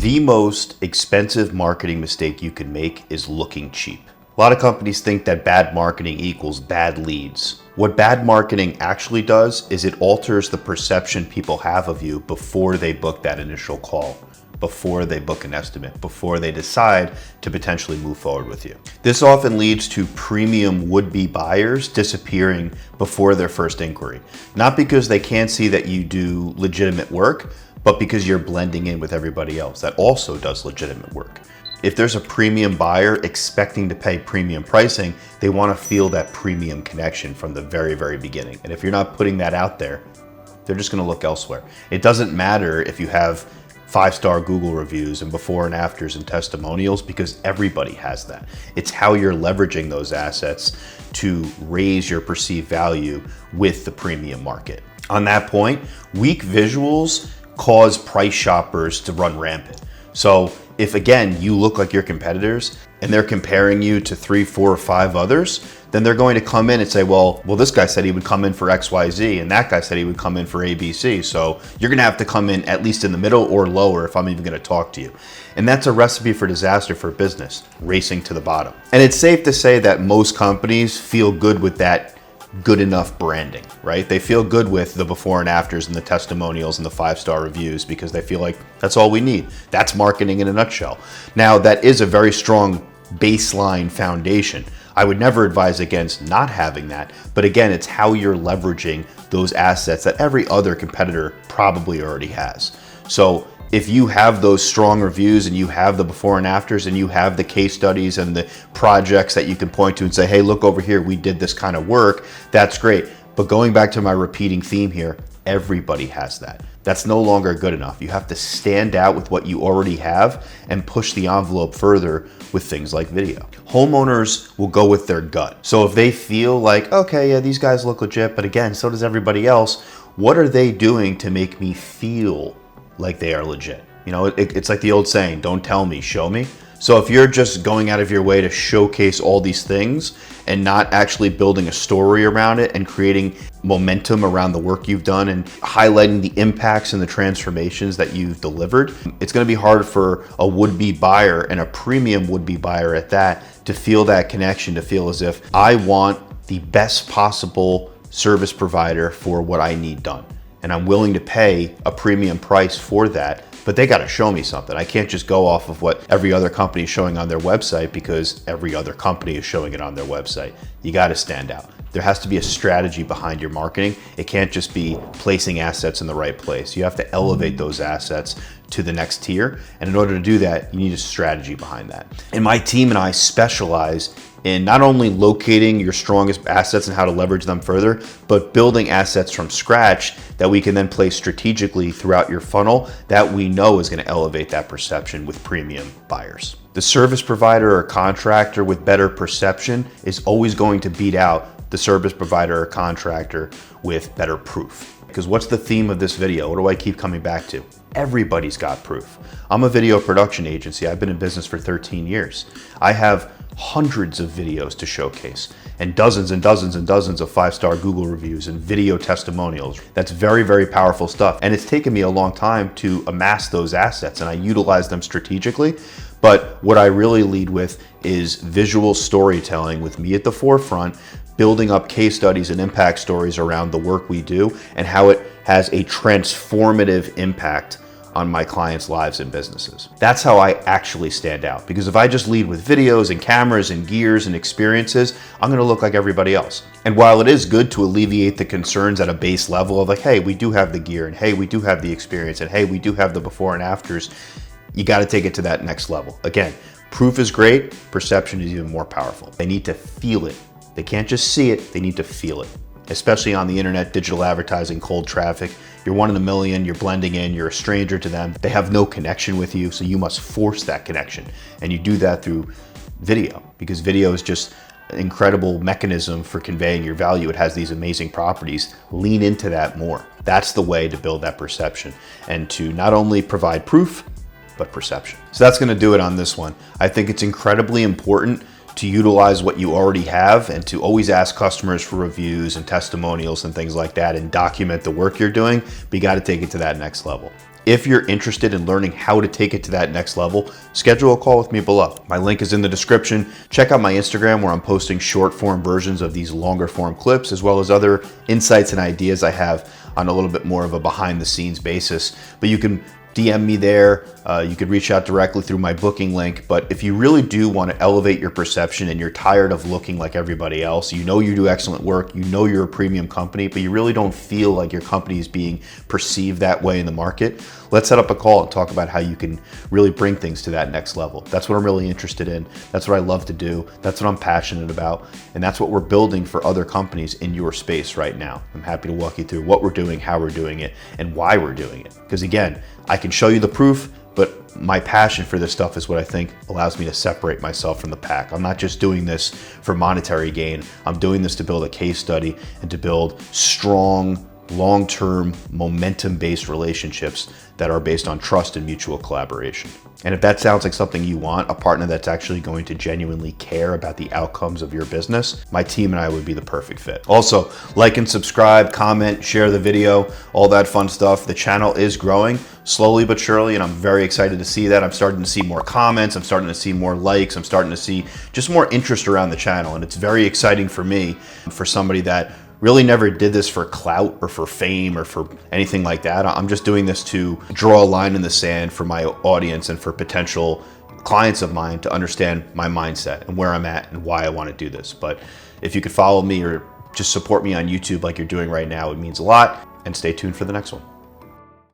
The most expensive marketing mistake you can make is looking cheap. A lot of companies think that bad marketing equals bad leads. What bad marketing actually does is it alters the perception people have of you before they book that initial call, before they book an estimate, before they decide to potentially move forward with you. This often leads to premium would-be buyers disappearing before their first inquiry. Not because they can't see that you do legitimate work, but because you're blending in with everybody else that also does legitimate work. If there's a premium buyer expecting to pay premium pricing, they want to feel that premium connection from the very, very beginning. And if you're not putting that out there, they're just going to look elsewhere. It doesn't matter if you have 5-star Google reviews and before and afters and testimonials, because everybody has that. It's how you're leveraging those assets to raise your perceived value with the premium market. On that point, weak visuals cause price shoppers to run rampant. So if again, you look like your competitors and they're comparing you to 3, 4, or 5 others, then they're going to come in and say, well, this guy said he would come in for XYZ and that guy said he would come in for ABC. So you're gonna have to come in at least in the middle or lower if I'm even gonna talk to you. And that's a recipe for disaster for business, racing to the bottom. And it's safe to say that most companies feel good with that good enough branding, right? They feel good with the before and afters and the testimonials and the 5-star reviews because they feel like that's all we need. That's marketing in a nutshell. Now, that is a very strong baseline foundation. I would never advise against not having that, but again, it's how you're leveraging those assets that every other competitor probably already has. So if you have those strong reviews and you have the before and afters and you have the case studies and the projects that you can point to and say, hey, look over here, we did this kind of work, that's great. But going back to my repeating theme here, everybody has that. That's no longer good enough. You have to stand out with what you already have and push the envelope further with things like video. Homeowners will go with their gut. So if they feel like, okay, yeah, these guys look legit, but again, so does everybody else, what are they doing to make me feel like they are legit? You know, it's like the old saying, don't tell me, show me. So if you're just going out of your way to showcase all these things and not actually building a story around it and creating momentum around the work you've done and highlighting the impacts and the transformations that you've delivered, it's going to be hard for a would-be buyer, and a premium would-be buyer at that, to feel that connection, to feel as if I want the best possible service provider for what I need done. And I'm willing to pay a premium price for that, but they got to show me something. I can't just go off of what every other company is showing on their website because every other company is showing it on their website. You got to stand out. There has to be a strategy behind your marketing. It can't just be placing assets in the right place. You have to elevate those assets to the next tier. And in order to do that, you need a strategy behind that. And my team and I specialize in not only locating your strongest assets and how to leverage them further, but building assets from scratch that we can then place strategically throughout your funnel that we know is going to elevate that perception with premium buyers. The service provider or contractor with better perception is always going to beat out the service provider or contractor with better proof. Because what's the theme of this video? What do I keep coming back to? Everybody's got proof. I'm a video production agency. I've been in business for 13 years. I have hundreds of videos to showcase and dozens and dozens and dozens of 5-star Google reviews and video testimonials. That's very, very powerful stuff. And it's taken me a long time to amass those assets, and I utilize them strategically. But what I really lead with is visual storytelling with me at the forefront, building up case studies and impact stories around the work we do and how it has a transformative impact on my clients' lives and businesses. That's how I actually stand out, because if I just lead with videos and cameras and gears and experiences, I'm gonna look like everybody else. And while it is good to alleviate the concerns at a base level of like, hey, we do have the gear, and hey, we do have the experience, and hey, we do have the before and afters, you gotta take it to that next level. Again, proof is great, perception is even more powerful. They need to feel it. They can't just see it, they need to feel it. Especially on the internet, digital advertising, cold traffic. You're one in a million, you're blending in, you're a stranger to them. They have no connection with you, so you must force that connection. And you do that through video, because video is just an incredible mechanism for conveying your value. It has these amazing properties. Lean into that more. That's the way to build that perception and to not only provide proof, but perception. So that's gonna do it on this one. I think it's incredibly important to utilize what you already have and to always ask customers for reviews and testimonials and things like that and document the work you're doing, but you got to take it to that next level. If you're interested in learning how to take it to that next level, schedule a call with me below. My link is in the description. Check out my Instagram where I'm posting short form versions of these longer form clips, as well as other insights and ideas I have on a little bit more of a behind the scenes basis. But you can DM me there. You could reach out directly through my booking link. But if you really do want to elevate your perception and you're tired of looking like everybody else, you know you do excellent work, you know you're a premium company, but you really don't feel like your company is being perceived that way in the market, let's set up a call and talk about how you can really bring things to that next level. That's what I'm really interested in. That's what I love to do. That's what I'm passionate about. And that's what we're building for other companies in your space right now. I'm happy to walk you through what we're doing, how we're doing it, and why we're doing it. Because again, I can show you the proof, but my passion for this stuff is what I think allows me to separate myself from the pack. I'm not just doing this for monetary gain. I'm doing this to build a case study and to build strong, long-term, momentum-based relationships that are based on trust and mutual collaboration. And if that sounds like something you want, a partner that's actually going to genuinely care about the outcomes of your business, my team and I would be the perfect fit. Also, like and subscribe, comment, share the video, all that fun stuff. The channel is growing slowly but surely, and I'm very excited to see that. I'm starting to see more comments, I'm starting to see more likes, I'm starting to see just more interest around the channel, and it's very exciting for me, for somebody that really never did this for clout or for fame or for anything like that. I'm just doing this to draw a line in the sand for my audience and for potential clients of mine to understand my mindset and where I'm at and why I want to do this. But if you could follow me or just support me on YouTube like you're doing right now, it means a lot. And stay tuned for the next one.